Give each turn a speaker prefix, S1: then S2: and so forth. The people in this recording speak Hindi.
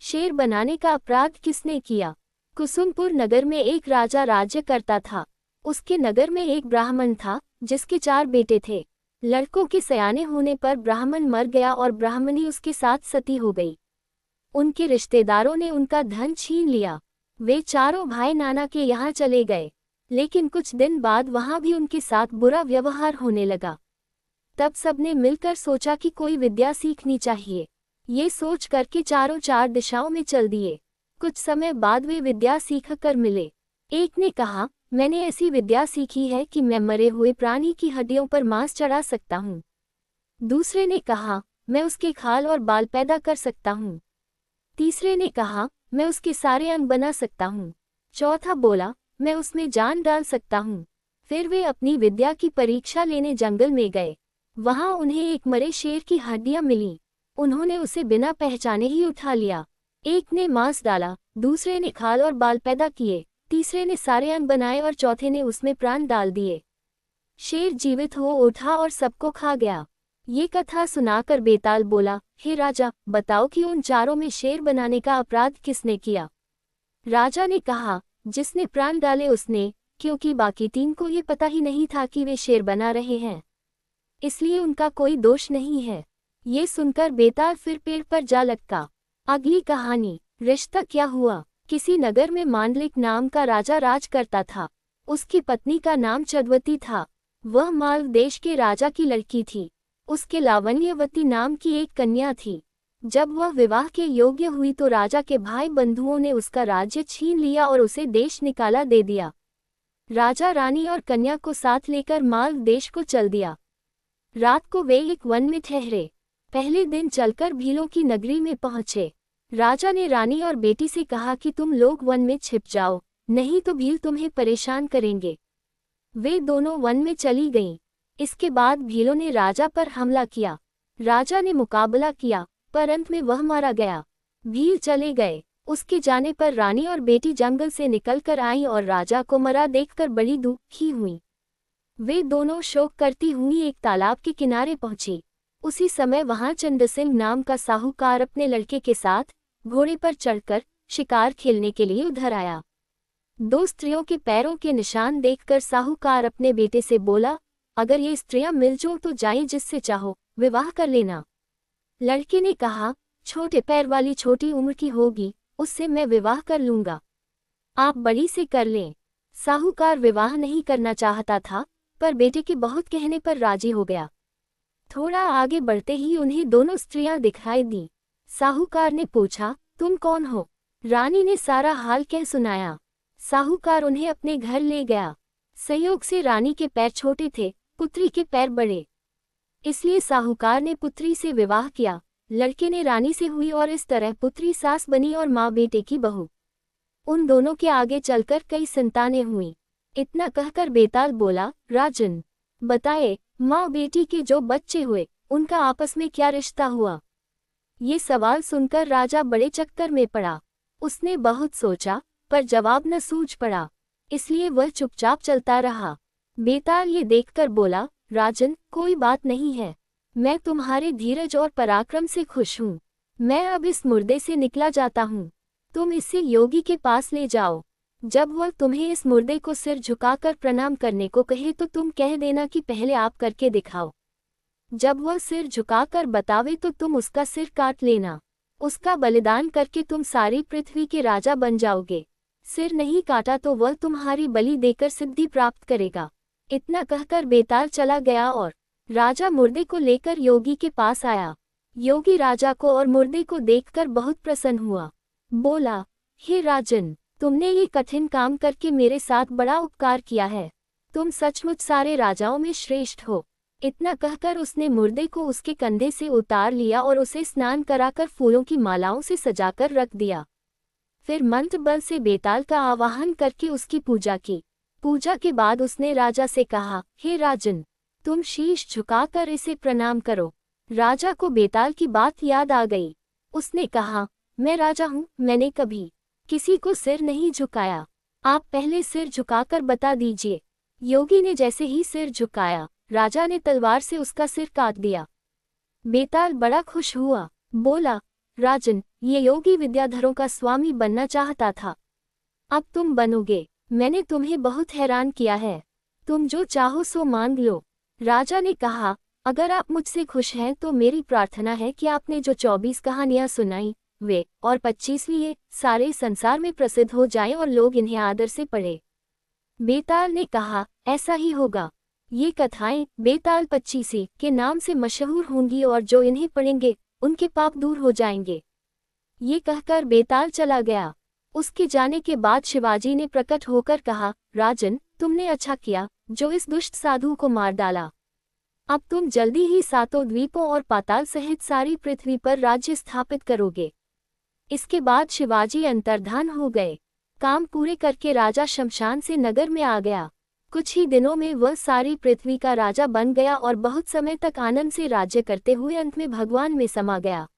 S1: शेर बनाने का अपराध किसने किया? कुसुमपुर नगर में एक राजा राज्य करता था। उसके नगर में एक ब्राह्मण था जिसके 4 बेटे थे। लड़कों के सयाने होने पर ब्राह्मण मर गया और ब्राह्मणी उसके साथ सती हो गई। उनके रिश्तेदारों ने उनका धन छीन लिया। वे चारों भाई नाना के यहाँ चले गए, लेकिन कुछ दिन बाद वहाँ भी उनके साथ बुरा व्यवहार होने लगा। तब सबने मिलकर सोचा कि कोई विद्या सीखनी चाहिए। ये सोच करके चारों 4 दिशाओं में चल दिए। कुछ समय बाद वे विद्या सीख कर मिले। एक ने कहा, मैंने ऐसी विद्या सीखी है कि मैं मरे हुए प्राणी की हड्डियों पर मांस चढ़ा सकता हूँ। दूसरे ने कहा, मैं उसके खाल और बाल पैदा कर सकता हूँ। तीसरे ने कहा, मैं उसके सारे अंग बना सकता हूँ। चौथा बोला, मैं उसमें जान डाल सकता हूँ। फिर वे अपनी विद्या की परीक्षा लेने जंगल में गए। वहां उन्हें एक मरे शेर की हड्डियां मिलीं। उन्होंने उसे बिना पहचाने ही उठा लिया। एक ने मांस डाला, दूसरे ने खाल और बाल पैदा किए, तीसरे ने सारे अंग बनाए और चौथे ने उसमें प्राण डाल दिए। शेर जीवित हो उठा और सबको खा गया। ये कथा सुनाकर बेताल बोला, हे राजा, बताओ कि उन चारों में शेर बनाने का अपराध किसने किया? राजा ने कहा, जिसने प्राण डाले उसने, क्योंकि बाकी 3 को ये पता ही नहीं था कि वे शेर बना रहे हैं, इसलिए उनका कोई दोष नहीं है। ये सुनकर बेताल फिर पेड़ पर जा लटका। अगली कहानी। रिश्ता क्या हुआ? किसी नगर में मांडलिक नाम का राजा राज करता था। उसकी पत्नी का नाम चंद्रवती था। वह मालव देश के राजा की लड़की थी। उसके लावण्यवती नाम की एक कन्या थी। जब वह विवाह के योग्य हुई तो राजा के भाई बंधुओं ने उसका राज्य छीन लिया और उसे देश निकाला दे दिया। राजा रानी और कन्या को साथ लेकर मालव देश को चल दिया। रात को वे एक वन में ठहरे। पहले दिन चलकर भीलों की नगरी में पहुंचे। राजा ने रानी और बेटी से कहा कि तुम लोग वन में छिप जाओ, नहीं तो भील तुम्हें परेशान करेंगे। वे दोनों वन में चली गईं। इसके बाद भीलों ने राजा पर हमला किया। राजा ने मुकाबला किया, पर अंत में वह मारा गया। भील चले गए। उसके जाने पर रानी और बेटी जंगल से निकलकर आईं और राजा को मरा देखकर बड़ी दुखी हुईं। वे दोनों शोक करती हुई एक तालाब के किनारे पहुंची। उसी समय वहां चंद्रसिंह नाम का साहूकार अपने लड़के के साथ घोड़े पर चढ़कर शिकार खेलने के लिए उधर आया। 2 स्त्रियों के पैरों के निशान देखकर साहूकार अपने बेटे से बोला, अगर ये स्त्रियां मिल जाओ तो जाए, जिससे चाहो विवाह कर लेना। लड़के ने कहा, छोटे पैर वाली छोटी उम्र की होगी, उससे मैं विवाह कर लूंगा। आप बड़ी से कर लें। साहूकार विवाह नहीं करना चाहता था, पर बेटे के बहुत कहने पर राजी हो गया। थोड़ा आगे बढ़ते ही उन्हें दोनों स्त्रियां दिखाई दी। साहूकार ने पूछा, तुम कौन हो? रानी ने सारा हाल कह सुनाया। साहूकार उन्हें अपने घर ले गया। संयोग से रानी के पैर छोटे थे, पुत्री के पैर बड़े, इसलिए साहूकार ने पुत्री से विवाह किया। लड़के ने रानी से हुई और इस तरह पुत्री सास बनी और माँ बेटे की बहू। उन दोनों के आगे चलकर कई संतानें हुईं। इतना कहकर बेताल बोला, राजन, बताए, माँ बेटी के जो बच्चे हुए उनका आपस में क्या रिश्ता हुआ? ये सवाल सुनकर राजा बड़े चक्कर में पड़ा। उसने बहुत सोचा, पर जवाब न सूझ पड़ा, इसलिए वह चुपचाप चलता रहा। बेताल ये देखकर बोला, राजन, कोई बात नहीं है, मैं तुम्हारे धीरज और पराक्रम से खुश हूँ। मैं अब इस मुर्दे से निकला जाता हूँ। तुम इसे योगी के पास ले जाओ। जब वह तुम्हें इस मुर्दे को सिर झुकाकर प्रणाम करने को कहे तो तुम कह देना कि पहले आप करके दिखाओ। जब वह सिर झुकाकर बतावे तो तुम उसका सिर काट लेना। उसका बलिदान करके तुम सारी पृथ्वी के राजा बन जाओगे। सिर नहीं काटा तो वह तुम्हारी बलि देकर सिद्धि प्राप्त करेगा। इतना कहकर बेताल चला गया और राजा मुर्दे को लेकर योगी के पास आया। योगी राजा को और मुर्दे को देखकर बहुत प्रसन्न हुआ। बोला, हे राजन, तुमने ये कठिन काम करके मेरे साथ बड़ा उपकार किया है। तुम सचमुच सारे राजाओं में श्रेष्ठ हो। इतना कहकर उसने मुर्दे को उसके कंधे से उतार लिया और उसे स्नान कराकर फूलों की मालाओं से सजाकर रख दिया। फिर मंत्र बल से बेताल का आवाहन करके उसकी पूजा की। पूजा के बाद उसने राजा से कहा, हे राजन, तुम शीश झुकाकर इसे प्रणाम करो। राजा को बेताल की बात याद आ गई। उसने कहा, मैं राजा हूँ, मैंने कभी किसी को सिर नहीं झुकाया। आप पहले सिर झुकाकर बता दीजिए। योगी ने जैसे ही सिर झुकाया, राजा ने तलवार से उसका सिर काट दिया। बेताल बड़ा खुश हुआ। बोला, राजन, ये योगी विद्याधरों का स्वामी बनना चाहता था। अब तुम बनोगे। मैंने तुम्हें बहुत हैरान किया है। तुम जो चाहो सो मांग लो। राजा ने कहा, अगर आप मुझसे खुश हैं तो मेरी प्रार्थना है कि आपने जो 24 कहानियां सुनाई वे और 25वीं ये सारे संसार में प्रसिद्ध हो जाएं और लोग इन्हें आदर से पढ़ें। बेताल ने कहा, ऐसा ही होगा। ये कथाएं बेताल 25 के नाम से मशहूर होंगी और जो इन्हें पढ़ेंगे उनके पाप दूर हो जाएंगे। ये कहकर बेताल चला गया। उसके जाने के बाद शिवाजी ने प्रकट होकर कहा, राजन, तुमने अच्छा किया जो इस दुष्ट साधु को मार डाला। अब तुम जल्दी ही 7 द्वीपों और पाताल सहित सारी पृथ्वी पर राज्य स्थापित करोगे। इसके बाद शिवाजी अंतर्धान हो गए। काम पूरे करके राजा शमशान से नगर में आ गया। कुछ ही दिनों में वह सारी पृथ्वी का राजा बन गया और बहुत समय तक आनंद से राज्य करते हुए अंत में भगवान में समा गया।